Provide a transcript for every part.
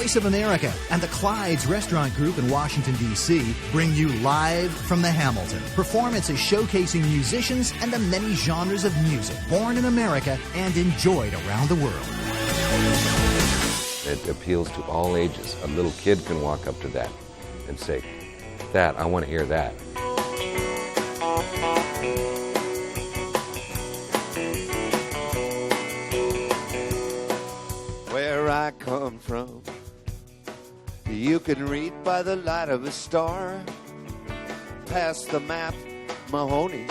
Voice of America and the Clyde's Restaurant Group in Washington, D.C. bring you Live from the Hamilton. Performances showcasing musicians and the many genres of music born in America and enjoyed around the world. It appeals to all ages. A little kid can walk up to that and say, "That, I want to hear that." Where I come from, you can read by the light of a star. Past the map, Mahoney,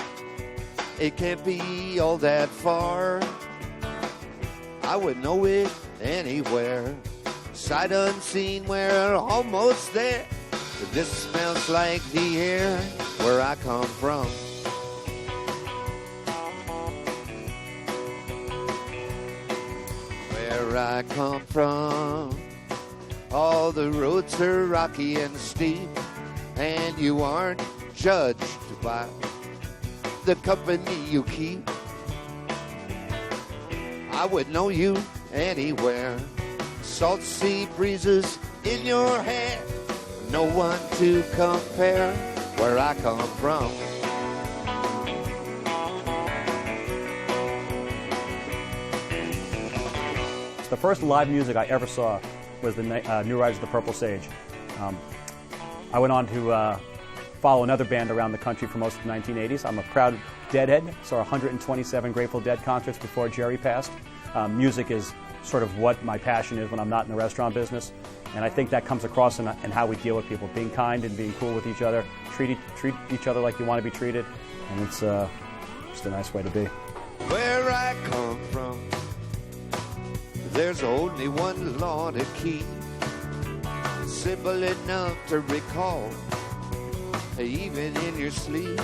it can't be all that far. I would know it anywhere, sight unseen, we're almost there. This smells like the air where I come from. Where I come from, all the roads are rocky and steep, and you aren't judged by the company you keep. I would know you anywhere, salt sea breezes in your hair, no one to compare where I come from. The first live music I ever saw was the New Riders of the Purple Sage. I went on to follow another band around the country for most of the 1980s. I'm a proud Deadhead, saw 127 Grateful Dead concerts before Jerry passed. Music is sort of what my passion is when I'm not in the restaurant business, and I think that comes across in how we deal with people, being kind and being cool with each other, treat each other like you want to be treated, and it's just a nice way to be. Where I come from, there's only one law to keep, simple enough to recall, even in your sleep.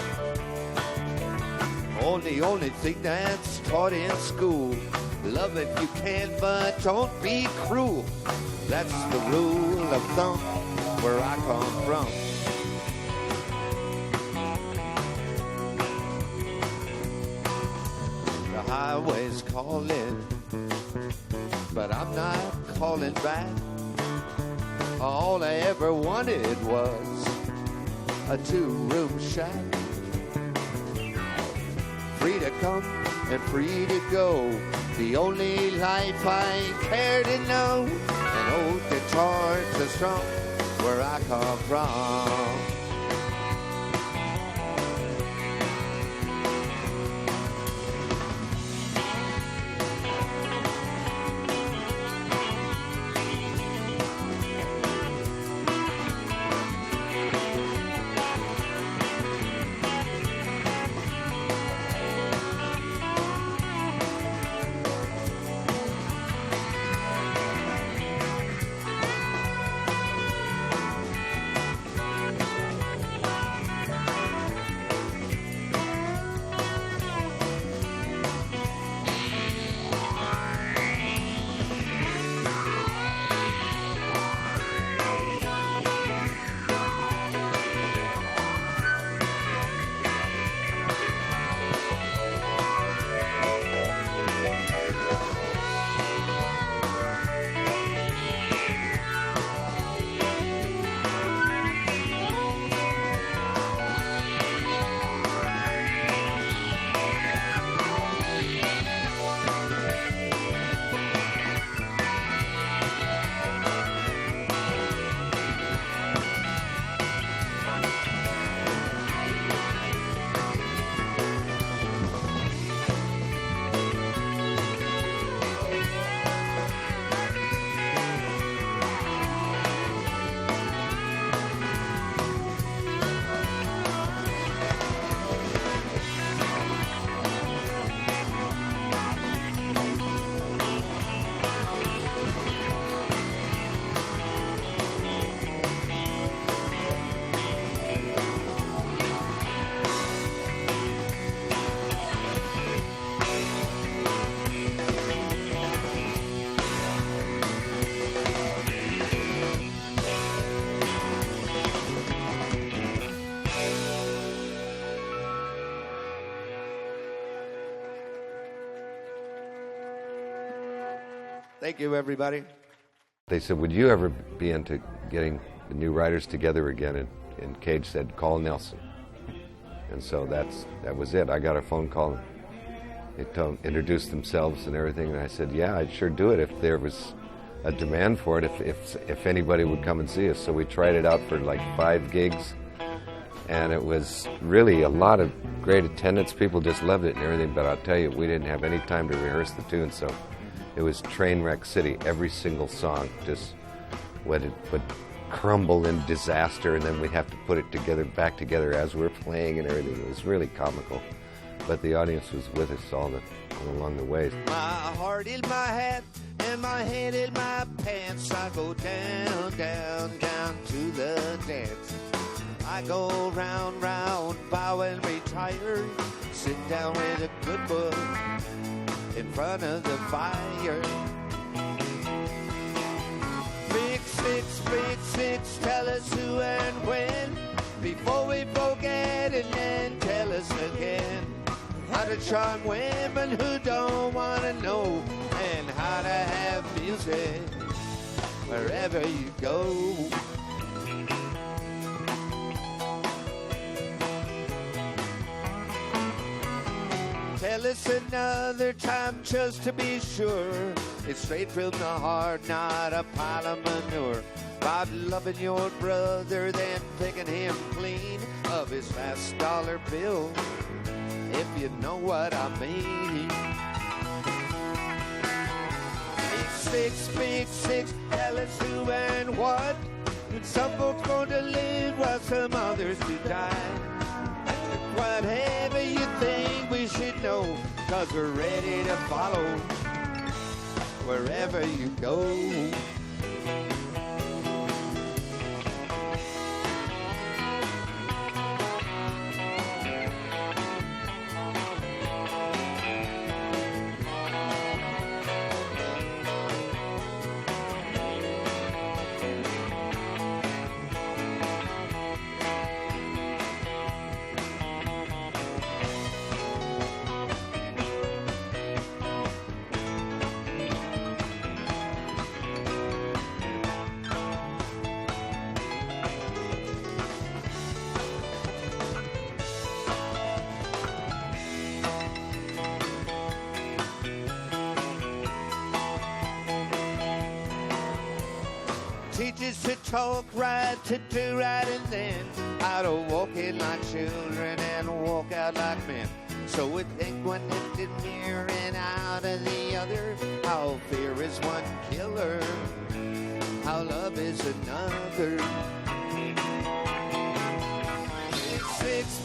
Only thing that's taught in school, love if you can, but don't be cruel. That's the rule of thumb where I come from. The highway's calling, but I'm not calling back. All I ever wanted was a two-room shack. Free to come and free to go, the only life I care to know. An old guitar to strum where I come from. Thank you, everybody. They said, would you ever be into getting the new writers together again? And Cage said, call Nelson. And so that was it. I got a phone call. They introduced themselves and everything, and I said, yeah, I'd sure do it if there was a demand for it, if anybody would come and see us. So we tried it out for like 5 gigs, and it was really a lot of great attendance. People just loved it and everything, but I'll tell you, we didn't have any time to rehearse the tune, so it was Trainwreck City. Every single song just would crumble in disaster, and then we'd have to put it back together as we're playing and everything. It was really comical, but the audience was with us all along the way. My heart in my hat and my head in my pants. I go down, down, down to the dance. I go round, round, bow and retire. Sit down with a good book in front of the fire. Big six, tell us who and when, before we forget, and then tell us again how to charm women who don't want to know, and how to have music wherever you go. Tell us another time just to be sure. It's straight from the heart, not a pile of manure. About loving your brother, then picking him clean of his last dollar bill, if you know what I mean. Big six, tell us who and what. And some folks going to live while some others to die. Whatever you think we should know, 'cause we're ready to follow wherever you go. Teach us to talk right, to do right, and then how to walk in like children and walk out like men. So we think one end in here and out of the other, how fear is one killer, how love is another.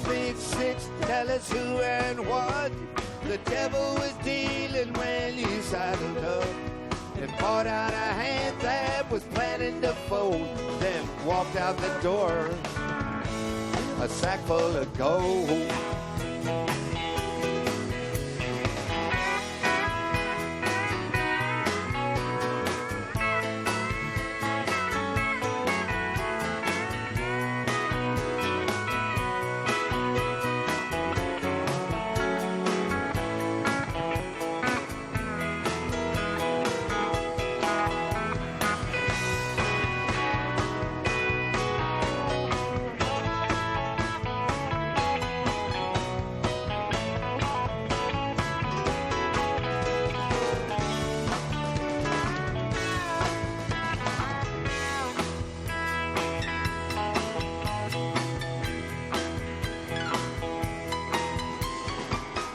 Big six, tell us who and what the devil was dealing when you saddled up and fought out a hand that was planning to fold, then walked out the door, a sack full of gold.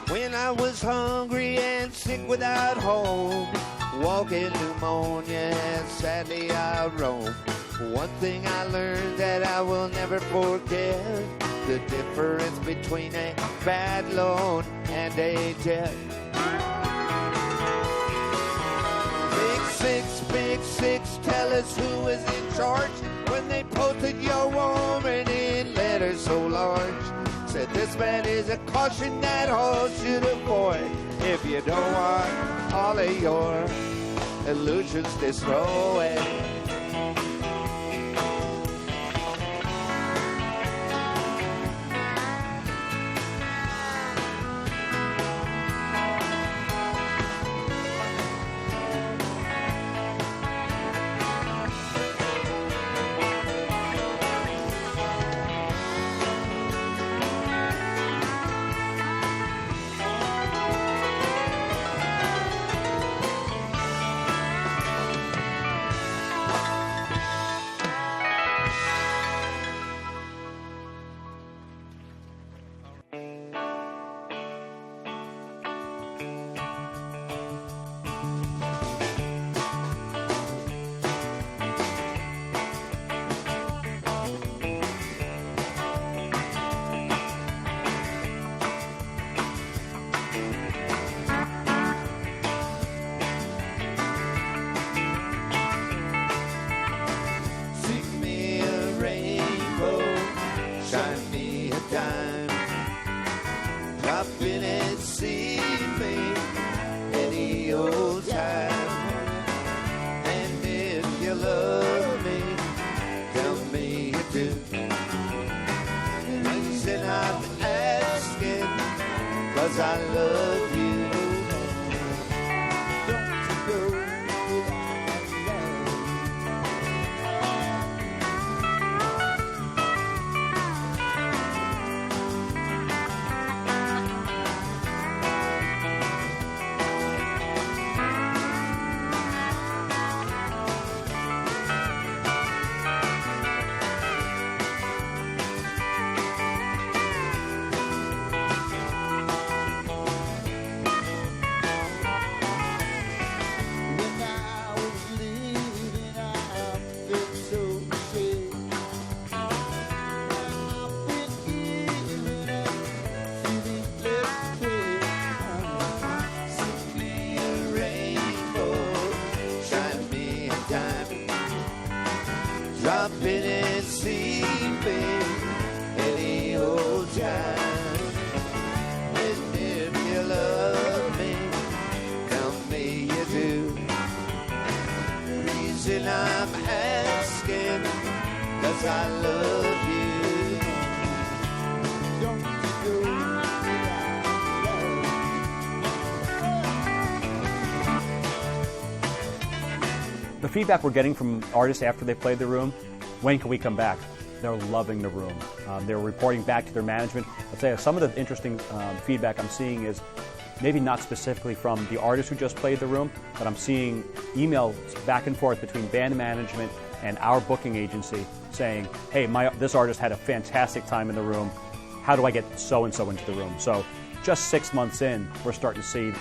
When I was hungry and sick without home, walking pneumonia and sadly I roam. One thing I learned that I will never forget, the difference between a bad loan and a debt. Big six, tell us who was in charge when they posted your woman in letters so large. Said this man is a caution that all should avoid if you don't want all of your illusions destroyed. love you. Don't you go without dropping and sleeping any old time. And if you love me, tell me you do. The reason I'm asking, 'cause I love you. Don't you go The feedback we're getting from artists after they played the room, when can we come back? They're loving the room. They're reporting back to their management. I'll tell you, some of the interesting feedback I'm seeing is maybe not specifically from the artist who just played the room, but I'm seeing emails back and forth between band management and our booking agency saying, hey, this artist had a fantastic time in the room. How do I get so-and-so into the room? So just 6 months in, we're starting to see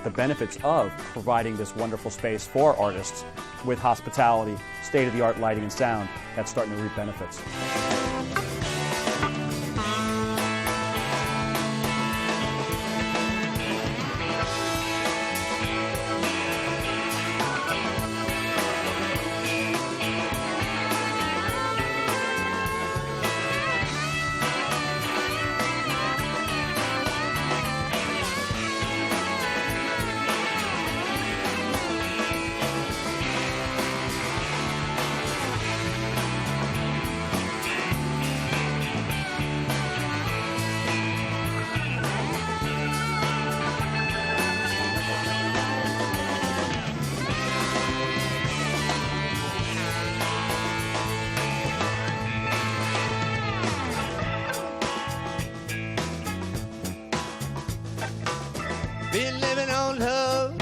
the benefits of providing this wonderful space for artists with hospitality, state-of-the-art lighting and sound. That's starting to reap benefits. Been living on love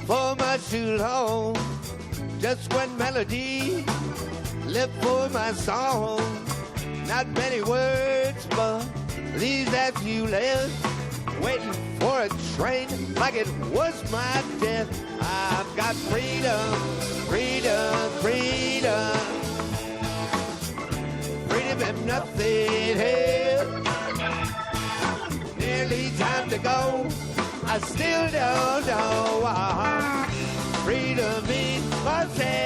for much too long. Just one melody left for my song. Not many words, but these that few left. Waiting for a train like it was my death. I've got freedom, freedom, freedom. Freedom if nothing else. Nearly time to go. I still don't know what freedom means myself.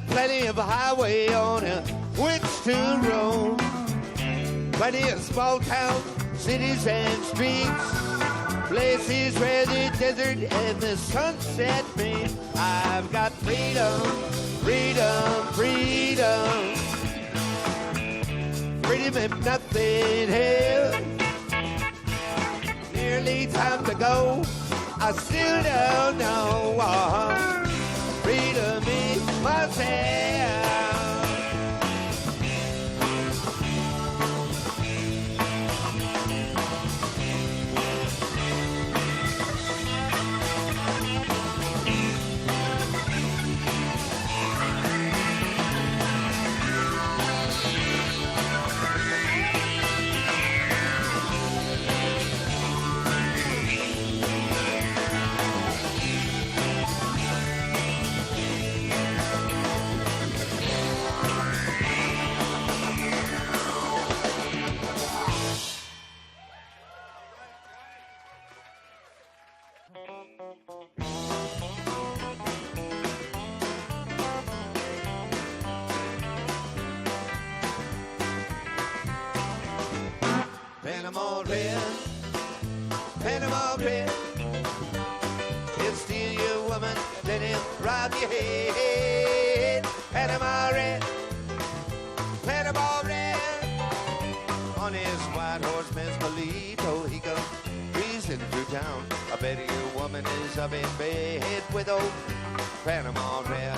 Plenty of highway on which to roam. Plenty of small town cities and streets places where the desert and the sunset meet. I've got freedom, freedom, freedom. Freedom if nothing else. Nearly time to go, I still don't know. Freedom is myself. Panama Red, Panama Red. He'll steal your woman, let him rob your head. Panama Red, Panama Red. On his white horse, Mescalito, he goes breezing through town. I bet your woman is up in bed with old Panama Red.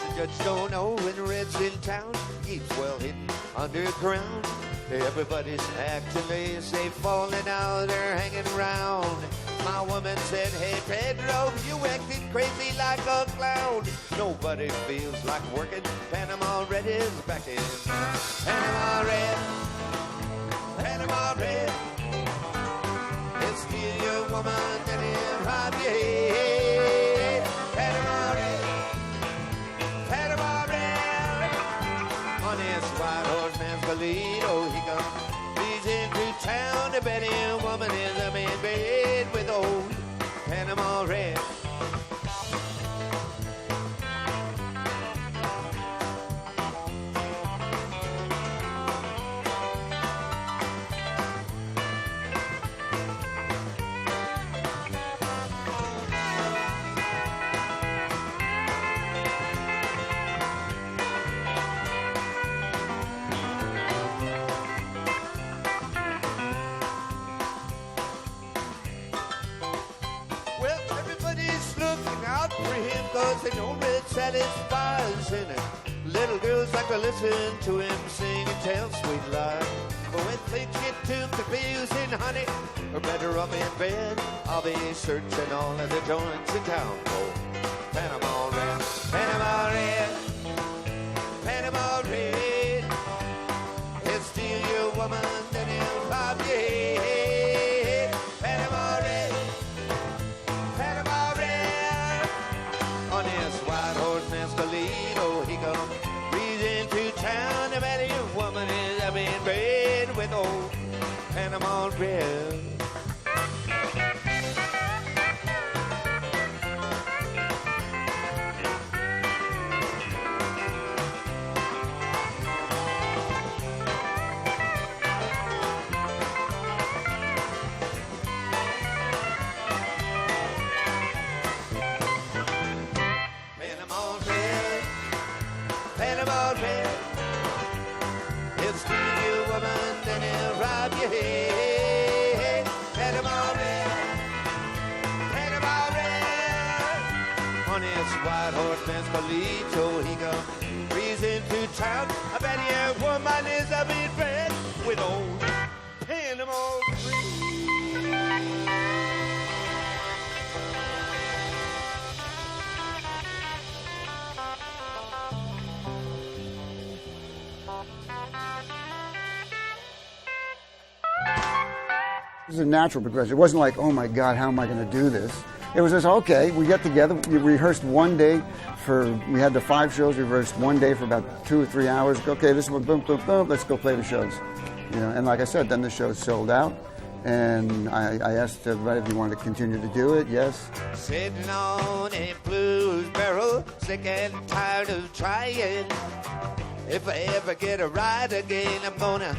The judge don't know when Red's in town. Keeps well hidden underground. Everybody's acting lazy, falling out, they're hanging around. My woman said, hey Pedro, you acted crazy like a clown. Nobody feels like working. Panama Red is back in. Panama Red, Panama Red. He'll steal your woman and he'll rob your head. Panama Red, Panama Red. On his white horse, Mescalito, he comes. He's into town. The Betty woman is up in bed with old Panama Red. Well, everybody's looking out for him, cause they know Red satisfies in it. Little girls like to listen to him sing and tell sweet lies. But when things get too confusing, honey, or better up in bed, I'll be searching all of the joints in town for Panama Red, Panama Red, Panama Red. He'll steal your woman, then he'll rob your head. Panama Red, Panama Red. On his white horse, Mescalito, he comes breezing through town. The Betty woman is up in bed with old Panama Red. Panama Red, Panama Red. He'll steal your woman, then he'll rob your head. Panama Red, Panama Red. On his white horse, Mescalito, he comes breezing through town. I bet your woman is up in bed with old Panama Red. It was a natural progression. It wasn't like, oh my God, how am I going to do this? It was just, okay, we get together, we rehearsed one day we had the 5 shows, we rehearsed one day for about 2 or 3 hours. Okay, this one, boom, boom, boom, let's go play the shows. You know, and like I said, then the shows sold out. And I asked everybody if you wanted to continue to do it. Yes. Sitting on a blues barrel, sick and tired of trying. If I ever get a ride again, I'm gonna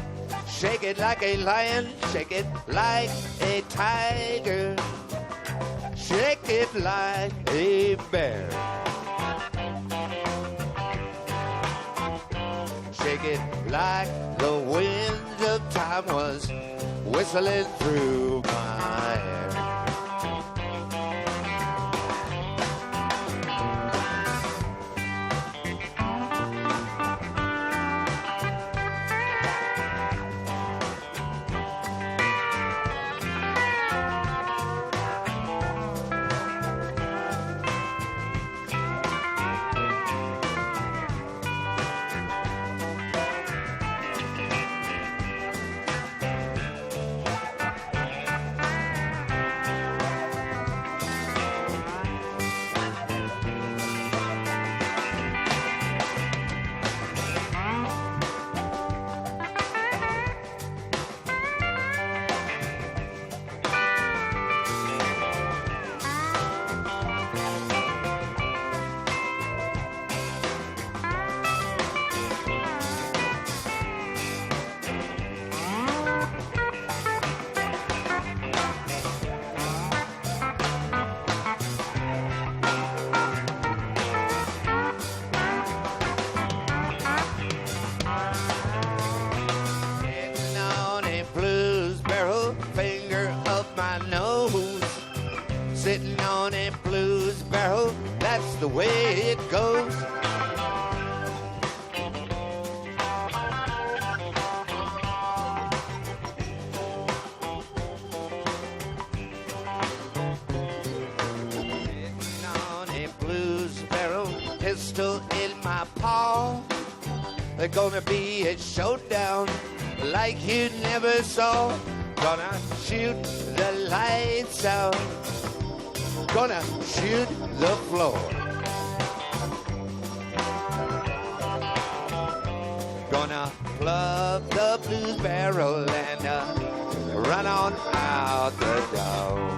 Shake it like a lion, shake it like a tiger, shake it like a bear. Shake it like the wind of time was whistling through my hair. Sitting on a blues barrel, that's the way it goes. Sitting on a blues barrel, pistol in my paw. There's gonna be a showdown like you never saw. Gonna shoot the lights out. Gonna shoot the floor. Gonna plug the blues barrel and run on out the door.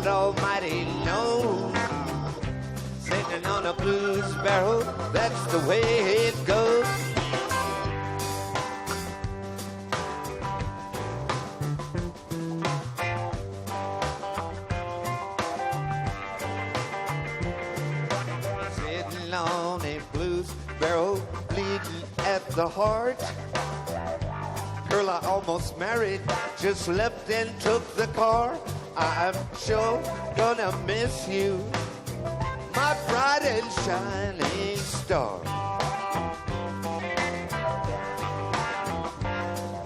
Almighty knows. Sitting on a blues barrel, that's the way it goes. Sitting on a blues barrel, bleeding at the heart. Girl I almost married, just left and took the car. I'm sure gonna miss you, my bright and shining star.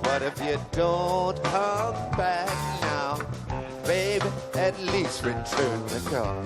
But if you don't come back now, baby, at least return the car.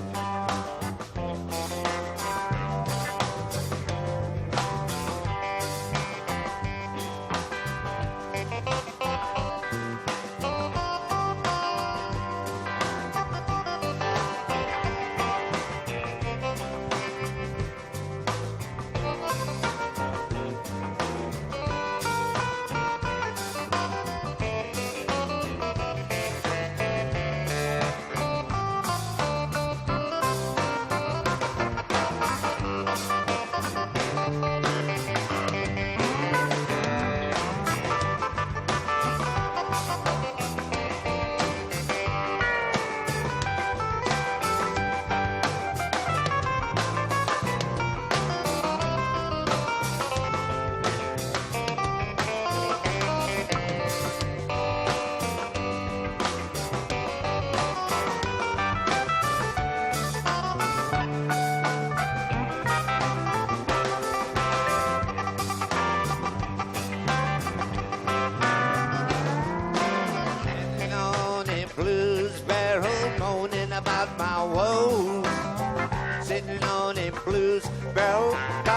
about my woes, sitting on a blues barrel.